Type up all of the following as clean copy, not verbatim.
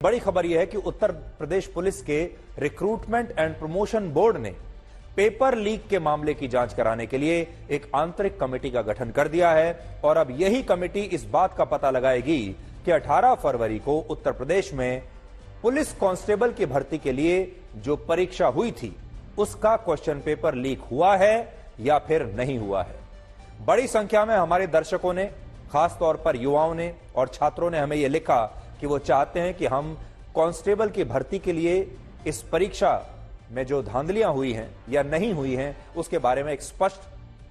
बड़ी खबर यह है कि उत्तर प्रदेश पुलिस के रिक्रूटमेंट एंड प्रमोशन बोर्ड ने पेपर लीक के मामले की जांच कराने के लिए एक आंतरिक कमेटी का गठन कर दिया है और अब यही कमेटी इस बात का पता लगाएगी कि 18 फरवरी को उत्तर प्रदेश में पुलिस कांस्टेबल की भर्ती के लिए जो परीक्षा हुई थी उसका क्वेश्चन पेपर लीक हुआ है या फिर नहीं हुआ है। बड़ी संख्या में हमारे दर्शकों ने, खासतौर पर युवाओं ने और छात्रों ने हमें यह लिखा कि वो चाहते हैं कि हम कांस्टेबल की भर्ती के लिए इस परीक्षा में जो धांधलियां हुई हैं या नहीं हुई हैं उसके बारे में एक स्पष्ट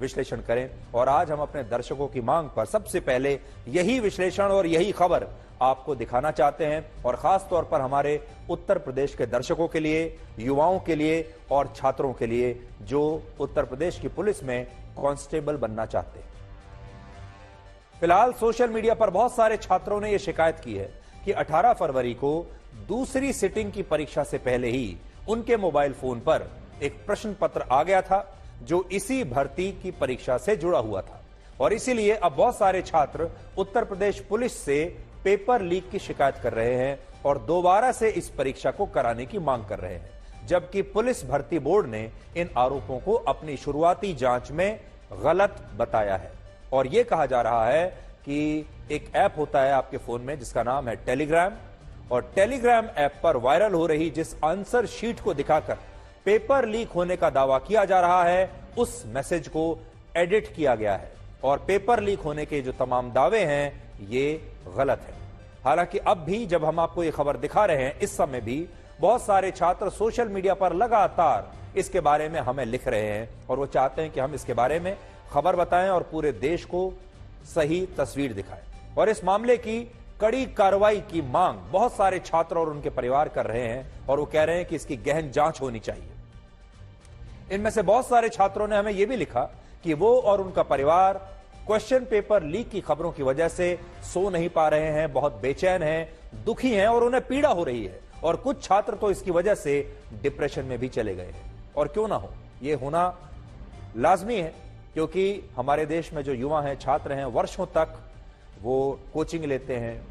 विश्लेषण करें। और आज हम अपने दर्शकों की मांग पर सबसे पहले यही विश्लेषण और यही खबर आपको दिखाना चाहते हैं और खास तौर पर हमारे उत्तर प्रदेश के दर्शकों के लिए, युवाओं के लिए और छात्रों के लिए जो उत्तर प्रदेश की पुलिस में कांस्टेबल बनना चाहते हैं। फिलहाल सोशल मीडिया पर बहुत सारे छात्रों ने यह शिकायत की है कि 18 फरवरी को दूसरी सिटिंग की परीक्षा से पहले ही उनके मोबाइल फोन पर एक प्रश्न पत्र आ गया था जो इसी भर्ती की परीक्षा से जुड़ा हुआ था और इसीलिए अब बहुत सारे छात्र उत्तर प्रदेश पुलिस से पेपर लीक की शिकायत कर रहे हैं और दोबारा से इस परीक्षा को कराने की मांग कर रहे हैं, जबकि पुलिस भर्ती बोर्ड ने इन आरोपों को अपनी शुरुआती जांच में गलत बताया है। और यह कहा जा रहा है कि एक ऐप होता है आपके फोन में जिसका नाम है टेलीग्राम, और टेलीग्राम ऐप पर वायरल हो रही जिस आंसर शीट को दिखाकर पेपर लीक होने का दावा किया जा रहा है उस मैसेज को एडिट किया गया है और पेपर लीक होने के जो तमाम दावे हैं ये गलत है। हालांकि अब भी जब हम आपको ये खबर दिखा रहे हैं इस समय भी बहुत सारे छात्र सोशल मीडिया पर लगातार इसके बारे में हमें लिख रहे हैं और वो चाहते हैं कि हम इसके बारे में खबर बताएं और पूरे देश को सही तस्वीर दिखाएं। और इस मामले की कड़ी कार्रवाई की मांग बहुत सारे छात्र और उनके परिवार कर रहे हैं और वो कह रहे हैं कि इसकी गहन जांच होनी चाहिए। इनमें से बहुत सारे छात्रों ने हमें यह भी लिखा कि वो और उनका परिवार क्वेश्चन पेपर लीक की खबरों की वजह से सो नहीं पा रहे हैं, बहुत बेचैन हैं, दुखी हैं और उन्हें पीड़ा हो रही है और कुछ छात्र तो इसकी वजह से डिप्रेशन में भी चले गए हैं। और क्यों ना हो, यह होना लाजमी है क्योंकि हमारे देश में जो युवा हैं, छात्र हैं, वर्षों तक वो कोचिंग लेते हैं,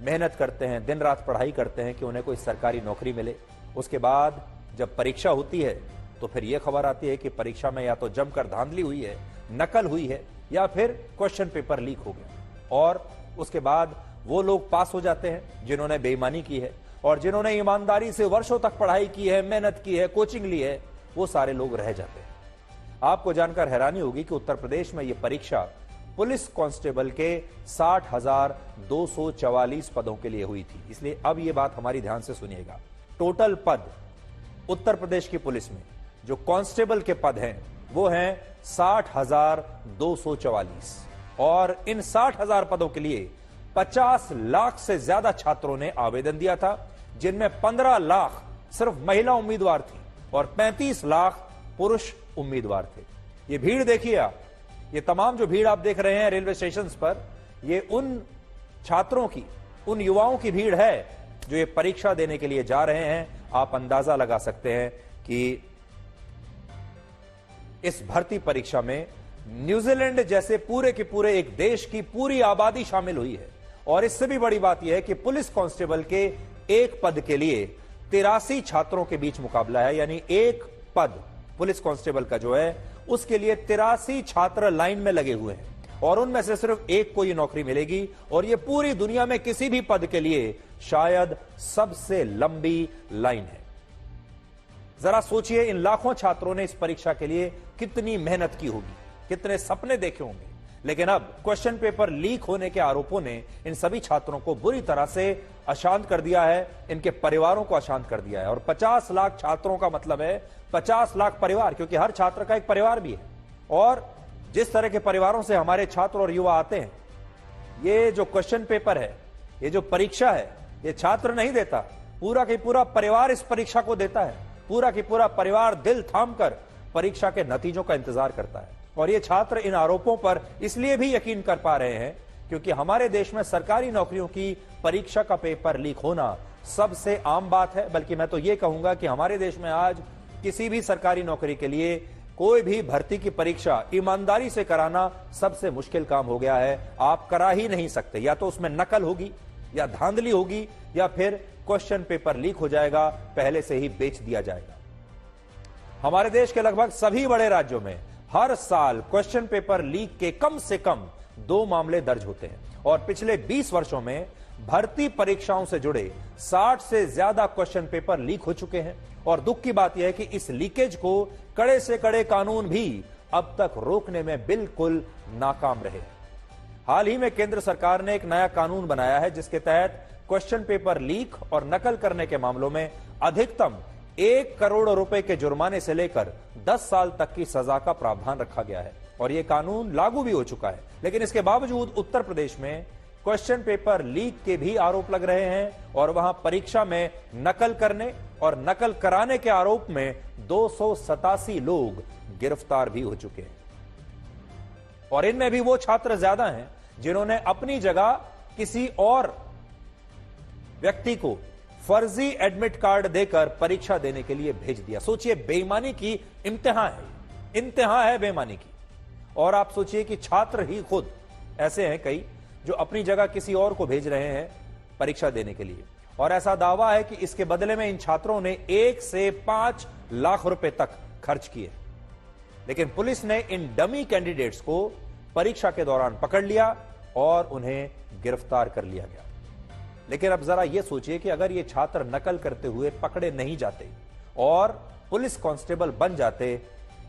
मेहनत करते हैं, दिन रात पढ़ाई करते हैं कि उन्हें कोई सरकारी नौकरी मिले। उसके बाद जब परीक्षा होती है तो फिर यह खबर आती है कि परीक्षा में या तो जमकर धांधली हुई है, नकल हुई है या फिर क्वेश्चन पेपर लीक हो गया। और उसके बाद वो लोग पास हो जाते हैं जिन्होंने बेईमानी की है और जिन्होंने ईमानदारी से वर्षों तक पढ़ाई की है, मेहनत की है, कोचिंग ली है, वो सारे लोग रह जाते हैं। आपको जानकर हैरानी होगी कि उत्तर प्रदेश में यह परीक्षा पुलिस कांस्टेबल के 60,244 पदों के लिए हुई थी। इसलिए अब यह बात हमारी ध्यान से सुनिएगा। टोटल पद उत्तर प्रदेश की पुलिस में जो कांस्टेबल के पद हैं वो हैं 60,244 और इन 60,000 पदों के लिए 50 लाख से ज्यादा छात्रों ने आवेदन दिया था, जिनमें 15 लाख सिर्फ महिला उम्मीदवार थी और 35 लाख पुरुष उम्मीदवार थे। ये भीड़ देखिए आप, ये तमाम जो भीड़ आप देख रहे हैं रेलवे स्टेशन पर, ये उन छात्रों की, उन युवाओं की भीड़ है जो ये परीक्षा देने के लिए जा रहे हैं। आप अंदाजा लगा सकते हैं कि इस भर्ती परीक्षा में न्यूजीलैंड जैसे पूरे के पूरे एक देश की पूरी आबादी शामिल हुई है। और इससे भी बड़ी बात यह है कि पुलिस कांस्टेबल के एक पद के लिए 83 छात्रों के बीच मुकाबला है, यानी एक पद पुलिस कांस्टेबल का जो है उसके लिए 83 छात्र लाइन में लगे हुए हैं और उनमें से सिर्फ एक को ये नौकरी मिलेगी और ये पूरी दुनिया में किसी भी पद के लिए शायद सबसे लंबी लाइन है। जरा सोचिए इन लाखों छात्रों ने इस परीक्षा के लिए कितनी मेहनत की होगी, कितने सपने देखे होंगे, लेकिन अब क्वेश्चन पेपर लीक होने के आरोपों ने इन सभी छात्रों को बुरी तरह से अशांत कर दिया है, इनके परिवारों को अशांत कर दिया है। और 50 लाख छात्रों का मतलब है 50 लाख परिवार, क्योंकि हर छात्र का एक परिवार भी है। और जिस तरह के परिवारों से हमारे छात्र और युवा आते हैं, ये जो क्वेश्चन पेपर है, ये जो परीक्षा है, ये छात्र नहीं देता, पूरा के पूरा परिवार इस परीक्षा को देता है। पूरा की पूरा परिवार दिल थाम कर परीक्षा के नतीजों का इंतजार करता है। और ये छात्र इन आरोपों पर इसलिए भी यकीन कर पा रहे हैं क्योंकि हमारे देश में सरकारी नौकरियों की परीक्षा का पेपर लीक होना सबसे आम बात है। बल्कि मैं तो ये कहूंगा कि हमारे देश में आज किसी भी सरकारी नौकरी के लिए कोई भी भर्ती की परीक्षा ईमानदारी से कराना सबसे मुश्किल काम हो गया है। आप करा ही नहीं सकते, या तो उसमें नकल होगी या धांधली होगी या फिर क्वेश्चन पेपर लीक हो जाएगा, पहले से ही बेच दिया जाएगा। हमारे देश के लगभग सभी बड़े राज्यों में हर साल क्वेश्चन पेपर लीक के कम से कम 2 मामले दर्ज होते हैं और पिछले 20 वर्षों में भर्ती परीक्षाओं से जुड़े 60 से ज्यादा क्वेश्चन पेपर लीक हो चुके हैं। और दुख की बात यह है कि इस लीकेज को कड़े से कड़े कानून भी अब तक रोकने में बिल्कुल नाकाम रहे। हाल ही में केंद्र सरकार ने एक नया कानून बनाया है जिसके तहत क्वेश्चन पेपर लीक और नकल करने के मामलों में अधिकतम 1 करोड़ रुपए के जुर्माने से लेकर 10 साल तक की सजा का प्रावधान रखा गया है और यह कानून लागू भी हो चुका है। लेकिन इसके बावजूद उत्तर प्रदेश में क्वेश्चन पेपर लीक के भी आरोप लग रहे हैं और वहां परीक्षा में नकल करने और नकल कराने के आरोप में 287 लोग गिरफ्तार भी हो चुके हैं। और इनमें भी वो छात्र ज्यादा हैं जिन्होंने अपनी जगह किसी और व्यक्ति को फर्जी एडमिट कार्ड देकर परीक्षा देने के लिए भेज दिया। सोचिए, बेईमानी की इंतहा है बेईमानी की। और आप सोचिए कि छात्र ही खुद ऐसे हैं कई जो अपनी जगह किसी और को भेज रहे हैं परीक्षा देने के लिए। और ऐसा दावा है कि इसके बदले में इन छात्रों ने 1 से 5 लाख रुपए तक खर्च किए। लेकिन पुलिस ने इन डमी कैंडिडेट्स को परीक्षा के दौरान पकड़ लिया और उन्हें गिरफ्तार कर लिया गया। लेकिन अब जरा यह सोचिए कि अगर ये छात्र नकल करते हुए पकड़े नहीं जाते और पुलिस कांस्टेबल बन जाते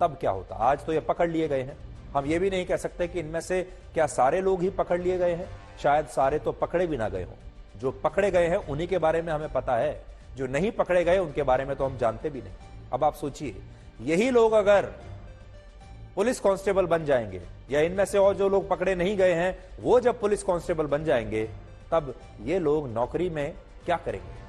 तब क्या होता। आज तो ये पकड़ लिए गए हैं, हम ये भी नहीं कह सकते कि इनमें से क्या सारे लोग ही पकड़ लिए गए हैं, शायद सारे तो पकड़े भी ना गए हों। जो पकड़े गए हैं उन्हीं के बारे में हमें पता है, जो नहीं पकड़े गए उनके बारे में तो हम जानते भी नहीं। अब आप सोचिए, यही लोग अगर पुलिस कांस्टेबल बन जाएंगे या इनमें से और जो लोग पकड़े नहीं गए हैं वो जब पुलिस कांस्टेबल बन जाएंगे तब ये लोग नौकरी में क्या करेंगे।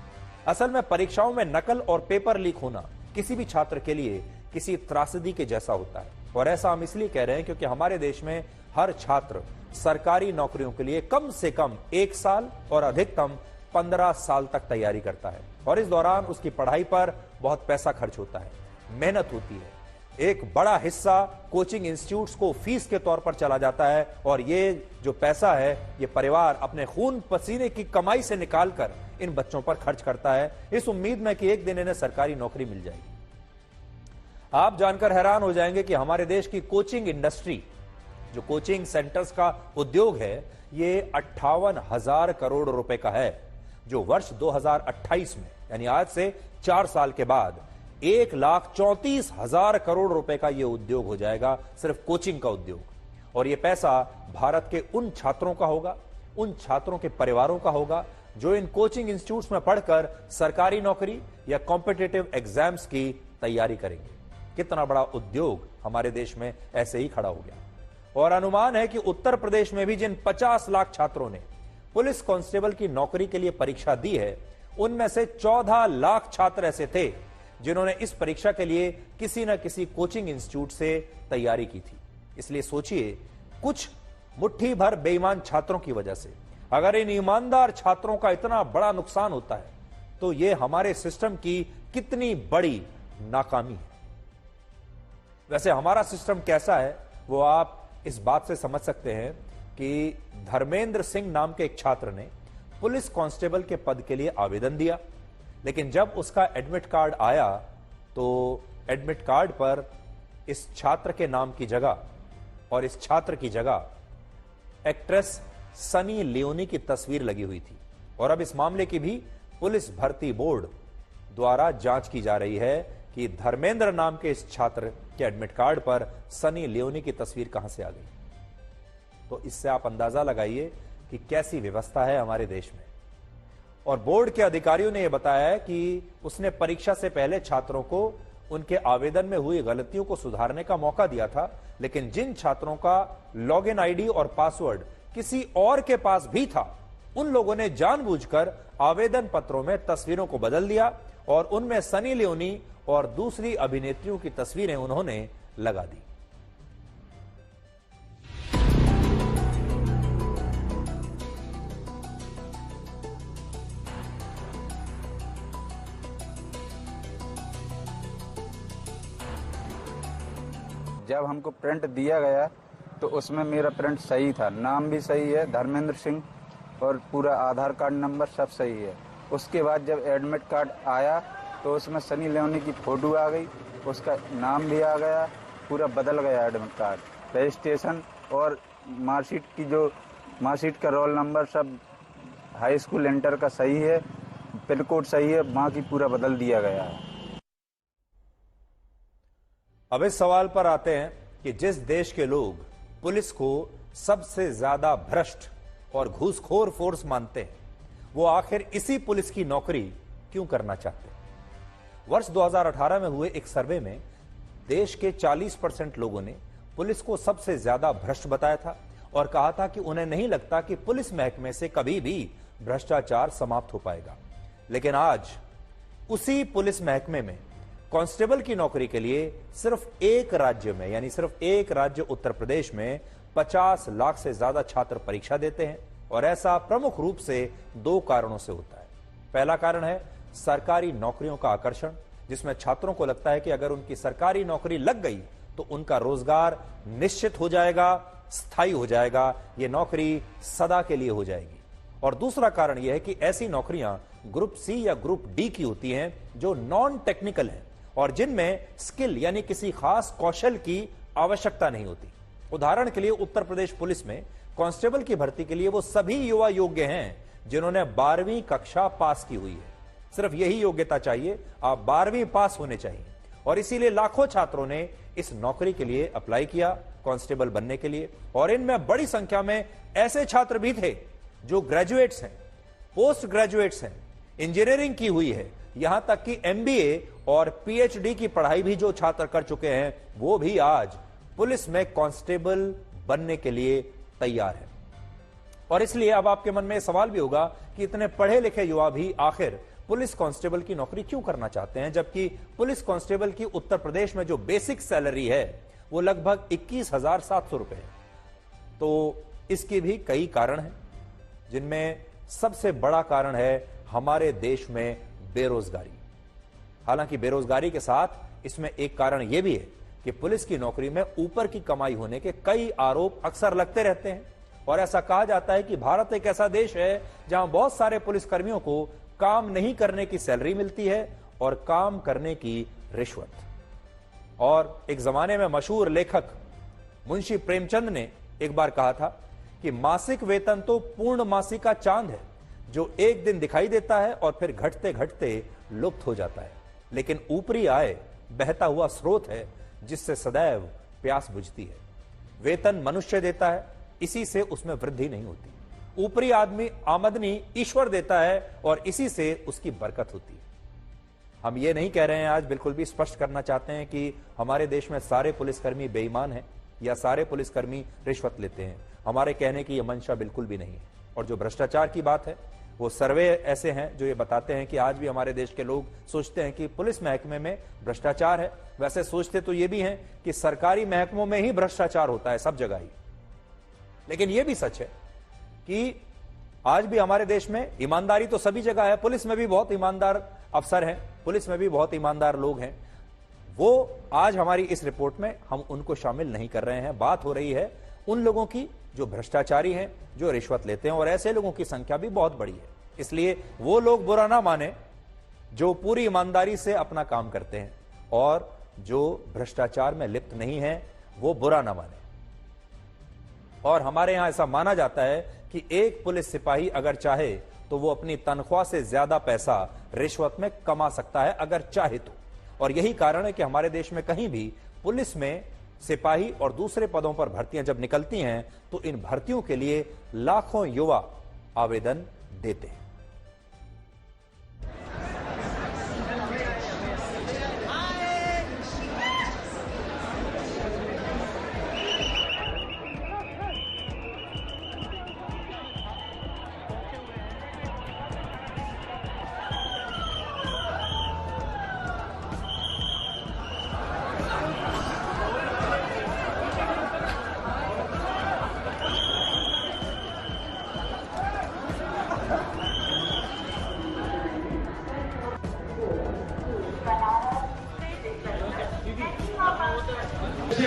असल में परीक्षाओं में नकल और पेपर लीक होना किसी भी छात्र के लिए किसी त्रासदी के जैसा होता है। और ऐसा हम इसलिए कह रहे हैं क्योंकि हमारे देश में हर छात्र सरकारी नौकरियों के लिए कम से कम 1 साल और अधिकतम 15 साल तक तैयारी करता है और इस दौरान उसकी पढ़ाई पर बहुत पैसा खर्च होता है, मेहनत होती है। एक बड़ा हिस्सा कोचिंग इंस्टीट्यूट्स को फीस के तौर पर चला जाता है और ये जो पैसा है ये परिवार अपने खून पसीने की कमाई से निकालकर इन बच्चों पर खर्च करता है इस उम्मीद में कि एक दिन इन्हें सरकारी नौकरी मिल जाएगी। आप जानकर हैरान हो जाएंगे कि हमारे देश की कोचिंग इंडस्ट्री, जो कोचिंग सेंटर्स का उद्योग है, ये 58,000 करोड़ रुपए का है, जो वर्ष 2028 में यानी आज से 4 साल के बाद 1,34,000 करोड़ रुपए का यह उद्योग हो जाएगा, सिर्फ कोचिंग का उद्योग। और यह पैसा भारत के उन छात्रों का होगा, उन छात्रों के परिवारों का होगा जो इन कोचिंग इंस्टीट्यूट्स में पढ़कर सरकारी नौकरी या कॉम्पिटिटिव एग्जाम्स की तैयारी करेंगे। कितना बड़ा उद्योग हमारे देश में ऐसे ही खड़ा हो गया। और अनुमान है कि उत्तर प्रदेश में भी जिन 50 लाख छात्रों ने पुलिस कांस्टेबल की नौकरी के लिए परीक्षा दी है, उनमें से 14 लाख छात्र ऐसे थे जिन्होंने इस परीक्षा के लिए किसी न किसी कोचिंग इंस्टीट्यूट से तैयारी की थी। इसलिए सोचिए, कुछ मुट्ठी भर बेईमान छात्रों की वजह से अगर इन ईमानदार छात्रों का इतना बड़ा नुकसान होता है तो यह हमारे सिस्टम की कितनी बड़ी नाकामी है। वैसे हमारा सिस्टम कैसा है वो आप इस बात से समझ सकते हैं कि धर्मेंद्र सिंह नाम के एक छात्र ने पुलिस कांस्टेबल के पद के लिए आवेदन दिया, लेकिन जब उसका एडमिट कार्ड आया तो एडमिट कार्ड पर इस छात्र के नाम की जगह और इस छात्र की जगह एक्ट्रेस सनी लियोनी की तस्वीर लगी हुई थी। और अब इस मामले की भी पुलिस भर्ती बोर्ड द्वारा जांच की जा रही है कि धर्मेंद्र नाम के इस छात्र के एडमिट कार्ड पर सनी लियोनी की तस्वीर कहां से आ गई। तो इससे आप अंदाजा लगाइए कि कैसी व्यवस्था है हमारे देश में। और बोर्ड के अधिकारियों ने यह बताया है कि उसने परीक्षा से पहले छात्रों को उनके आवेदन में हुई गलतियों को सुधारने का मौका दिया था, लेकिन जिन छात्रों का लॉगिन आईडी और पासवर्ड किसी और के पास भी था, उन लोगों ने जानबूझकर आवेदन पत्रों में तस्वीरों को बदल दिया और उनमें सनी लियोनी और दूसरी अभिनेत्रियों की तस्वीरें उन्होंने लगा दी। जब हमको प्रिंट दिया गया तो उसमें मेरा प्रिंट सही था, नाम भी सही है धर्मेंद्र सिंह और पूरा आधार कार्ड नंबर सब सही है। उसके बाद जब एडमिट कार्ड आया तो उसमें सनी लियोनी की फ़ोटो आ गई, उसका नाम भी आ गया, पूरा बदल गया एडमिट कार्ड, रजिस्ट्रेशन और मार्कशीट का रोल नंबर सब हाई स्कूल इंटर का सही है, पिन कोड सही है, बाकी पूरा बदल दिया गया है। अब इस सवाल पर आते हैं कि जिस देश के लोग पुलिस को सबसे ज्यादा भ्रष्ट और घूसखोर फोर्स मानते हैं, वो आखिर इसी पुलिस की नौकरी क्यों करना चाहते हैं? वर्ष 2018 में हुए एक सर्वे में देश के 40% लोगों ने पुलिस को सबसे ज्यादा भ्रष्ट बताया था और कहा था कि उन्हें नहीं लगता कि पुलिस महकमे से कभी भी भ्रष्टाचार समाप्त हो पाएगा। लेकिन आज उसी पुलिस महकमे में कांस्टेबल की नौकरी के लिए सिर्फ एक राज्य में, यानी सिर्फ एक राज्य उत्तर प्रदेश में 50 लाख से ज्यादा छात्र परीक्षा देते हैं और ऐसा प्रमुख रूप से 2 कारणों से होता है। पहला कारण है सरकारी नौकरियों का आकर्षण, जिसमें छात्रों को लगता है कि अगर उनकी सरकारी नौकरी लग गई तो उनका रोजगार निश्चित हो जाएगा, स्थायी हो जाएगा, यह नौकरी सदा के लिए हो जाएगी। और दूसरा कारण यह है कि ऐसी नौकरियां ग्रुप सी या ग्रुप डी की होती हैं जो नॉन टेक्निकल हैं और जिनमें स्किल यानी किसी खास कौशल की आवश्यकता नहीं होती। उदाहरण के लिए उत्तर प्रदेश पुलिस में कांस्टेबल की भर्ती के लिए वो सभी युवा योग्य हैं जिन्होंने 12वीं कक्षा पास की हुई है। सिर्फ यही योग्यता चाहिए, आप 12वीं पास होने चाहिए। और इसीलिए लाखों छात्रों ने इस नौकरी के लिए अप्लाई किया कांस्टेबल बनने के लिए, और इनमें बड़ी संख्या में ऐसे छात्र भी थे जो ग्रेजुएट्स हैं, पोस्ट ग्रेजुएट्स हैं, इंजीनियरिंग की हुई है, यहां तक कि एमबीए और पीएचडी की पढ़ाई भी जो छात्र कर चुके हैं वो भी आज पुलिस में कांस्टेबल बनने के लिए तैयार है। और इसलिए अब आपके मन में सवाल भी होगा कि इतने पढ़े लिखे युवा भी आखिर पुलिस कांस्टेबल की नौकरी क्यों करना चाहते हैं, जबकि पुलिस कांस्टेबल की उत्तर प्रदेश में जो बेसिक सैलरी है वो लगभग 21,700 रुपए है। तो इसके भी कई कारण हैं, जिनमें सबसे बड़ा कारण है हमारे देश में बेरोजगारी। हालांकि बेरोजगारी के साथ इसमें एक कारण यह भी है कि पुलिस की नौकरी में ऊपर की कमाई होने के कई आरोप अक्सर लगते रहते हैं और ऐसा कहा जाता है कि भारत एक ऐसा देश है जहां बहुत सारे पुलिसकर्मियों को काम नहीं करने की सैलरी मिलती है और काम करने की रिश्वत। और एक जमाने में मशहूर लेखक मुंशी प्रेमचंद ने एक बार कहा था कि मासिक वेतन तो पूर्ण मासी का चांद है जो एक दिन दिखाई देता है और फिर घटते घटते लुप्त हो जाता है, लेकिन ऊपरी आय बहता हुआ स्रोत है जिससे सदैव प्यास बुझती है। वेतन मनुष्य देता है, इसी से उसमें वृद्धि नहीं होती। ऊपरी आमदनी ईश्वर देता है और इसी से उसकी बरकत होती है। हम ये नहीं कह रहे हैं, आज बिल्कुल भी स्पष्ट करना चाहते हैं कि हमारे देश में सारे पुलिसकर्मी बेईमान हैं या सारे पुलिसकर्मी रिश्वत लेते हैं। हमारे कहने की यह मंशा बिल्कुल भी नहीं है। और जो भ्रष्टाचार की बात है, वो सर्वे ऐसे हैं जो ये बताते हैं कि आज भी हमारे देश के लोग सोचते हैं कि पुलिस महकमे में भ्रष्टाचार है। वैसे सोचते तो ये भी हैं कि सरकारी महकमों में ही भ्रष्टाचार होता है, सब जगह ही। लेकिन यह भी सच है कि आज भी हमारे देश में ईमानदारी तो सभी जगह है। पुलिस में भी बहुत ईमानदार अफसर हैं, पुलिस में भी बहुत ईमानदार लोग हैं। वो आज हमारी इस रिपोर्ट में हम उनको शामिल नहीं कर रहे हैं। बात हो रही है उन लोगों की जो भ्रष्टाचारी हैं, जो रिश्वत लेते हैं, और ऐसे लोगों की संख्या भी बहुत बड़ी है। इसलिए वो लोग बुरा ना माने जो पूरी ईमानदारी से अपना काम करते हैं, और जो भ्रष्टाचार में लिप्त नहीं है वो बुरा ना माने। और हमारे यहां ऐसा माना जाता है कि एक पुलिस सिपाही अगर चाहे तो वो अपनी तनख्वाह से ज्यादा पैसा रिश्वत में कमा सकता है अगर चाहे तो। और यही कारण है कि हमारे देश में कहीं भी पुलिस में सिपाही और दूसरे पदों पर भर्तियां जब निकलती हैं तो इन भर्तियों के लिए लाखों युवा आवेदन देते हैं।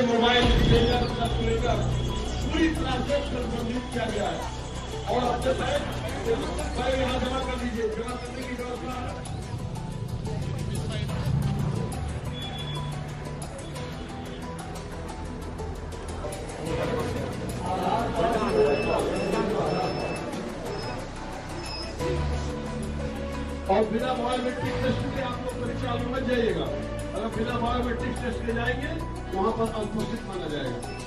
मोबाइल पूरी तरह से संबंधित किया गया है और अब तक और बिना बायोमेट्रिक टेस्ट के आप लोग परीक्षा में मत जाइएगा। अगर बिना बायोमेट्रिक टेस्ट के जाएंगे वहां पर अनुपस्थित माना जाएगा।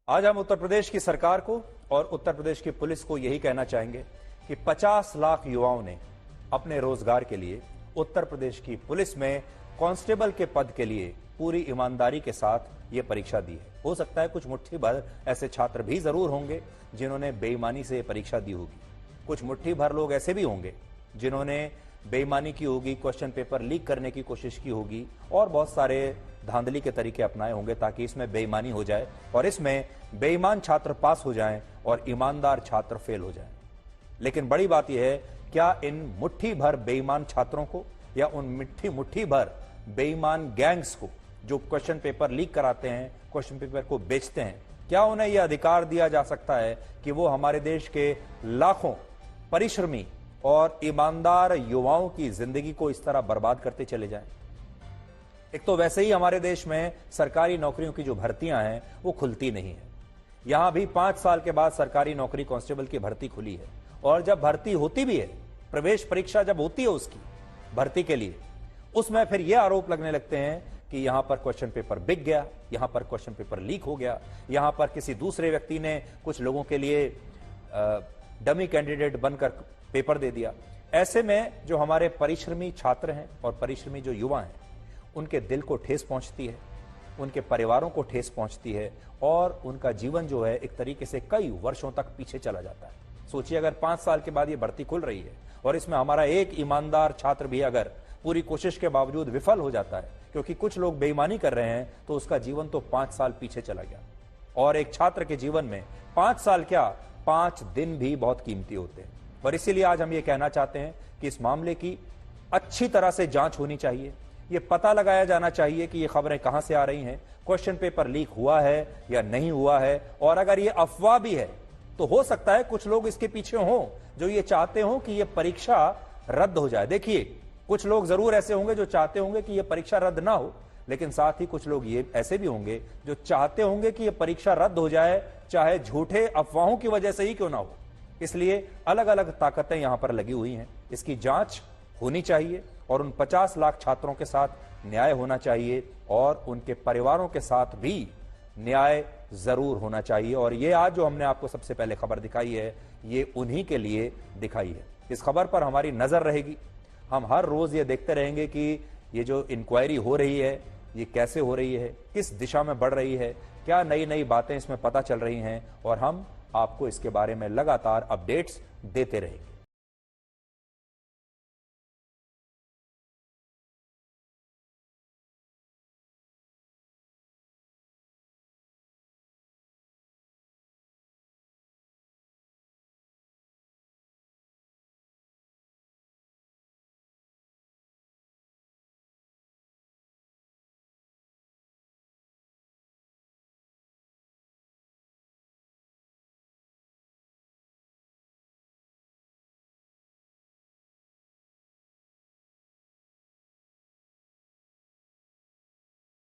आज हम उत्तर प्रदेश की सरकार को और उत्तर प्रदेश की पुलिस को यही कहना चाहेंगे कि 50 लाख युवाओं ने अपने रोजगार के लिए उत्तर प्रदेश की पुलिस में कांस्टेबल के पद के लिए पूरी ईमानदारी के साथ ये परीक्षा दी है। हो सकता है कुछ मुट्ठी भर ऐसे छात्र भी जरूर होंगे जिन्होंने बेईमानी से ये परीक्षा दी होगी। कुछ मुट्ठी भर लोग ऐसे भी होंगे जिन्होंने बेईमानी की होगी, क्वेश्चन पेपर लीक करने की कोशिश की होगी और बहुत सारे धांधली के तरीके अपनाए होंगे ताकि इसमें बेईमानी हो जाए और इसमें बेईमान छात्र पास हो जाएं और ईमानदार छात्र फेल हो जाएं। लेकिन बड़ी बात यह है, क्या इन मुट्ठी भर बेईमान छात्रों को या उन मुट्ठी भर बेईमान गैंग्स को जो क्वेश्चन पेपर लीक कराते हैं, क्वेश्चन पेपर को बेचते हैं, क्या उन्हें यह अधिकार दिया जा सकता है कि वो हमारे देश के लाखों परिश्रमी और ईमानदार युवाओं की जिंदगी को इस तरह बर्बाद करते चले जाएं? एक तो वैसे ही हमारे देश में सरकारी नौकरियों की जो भर्तियां हैं वो खुलती नहीं है। यहां भी 5 साल के बाद सरकारी नौकरी कांस्टेबल की भर्ती खुली है और जब भर्ती होती भी है, प्रवेश परीक्षा जब होती है उसकी भर्ती के लिए, उसमें फिर यह आरोप लगने लगते हैं कि यहां पर क्वेश्चन पेपर बिक गया, यहां पर क्वेश्चन पेपर लीक हो गया, यहां पर किसी दूसरे व्यक्ति ने कुछ लोगों के लिए डमी कैंडिडेट बनकर पेपर दे दिया। ऐसे में जो हमारे परिश्रमी छात्र हैं और परिश्रमी जो युवा हैं, उनके दिल को ठेस पहुंचती है, उनके परिवारों को ठेस पहुंचती है और उनका जीवन जो है एक तरीके से कई वर्षों तक पीछे चला जाता है। सोचिए, अगर 5 साल के बाद ये भर्ती खुल रही है और इसमें हमारा एक ईमानदार छात्र भी अगर पूरी कोशिश के बावजूद विफल हो जाता है क्योंकि कुछ लोग बेईमानी कर रहे हैं, तो उसका जीवन तो 5 साल पीछे चला गया। और एक छात्र के जीवन में 5 साल क्या, 5 दिन भी बहुत कीमती होते हैं। और इसीलिए आज हम ये कहना चाहते हैं कि इस मामले की अच्छी तरह से जांच होनी चाहिए। ये पता लगाया जाना चाहिए कि ये खबरें कहां से आ रही हैं, क्वेश्चन पेपर लीक हुआ है या नहीं हुआ है, और अगर ये अफवाह भी है तो हो सकता है कुछ लोग इसके पीछे हों जो ये चाहते हों कि ये परीक्षा रद्द हो जाए। देखिए, कुछ लोग जरूर ऐसे होंगे जो चाहते होंगे कि यह परीक्षा रद्द ना हो, लेकिन साथ ही कुछ लोग ये ऐसे भी होंगे जो चाहते होंगे कि यह परीक्षा रद्द हो जाए, चाहे झूठे अफवाहों की वजह से ही क्यों ना हो। इसलिए अलग अलग ताकतें यहां पर लगी हुई हैं। इसकी जांच होनी चाहिए और उन 50 लाख छात्रों के साथ न्याय होना चाहिए और उनके परिवारों के साथ भी न्याय जरूर होना चाहिए। और ये आज जो हमने आपको सबसे पहले खबर दिखाई है, ये उन्हीं के लिए दिखाई है। इस खबर पर हमारी नजर रहेगी। हम हर रोज ये देखते रहेंगे कि ये जो इंक्वायरी हो रही है ये कैसे हो रही है, किस दिशा में बढ़ रही है, क्या नई नई बातें इसमें पता चल रही हैं, और हम आपको इसके बारे में लगातार अपडेट्स देते रहेंगे।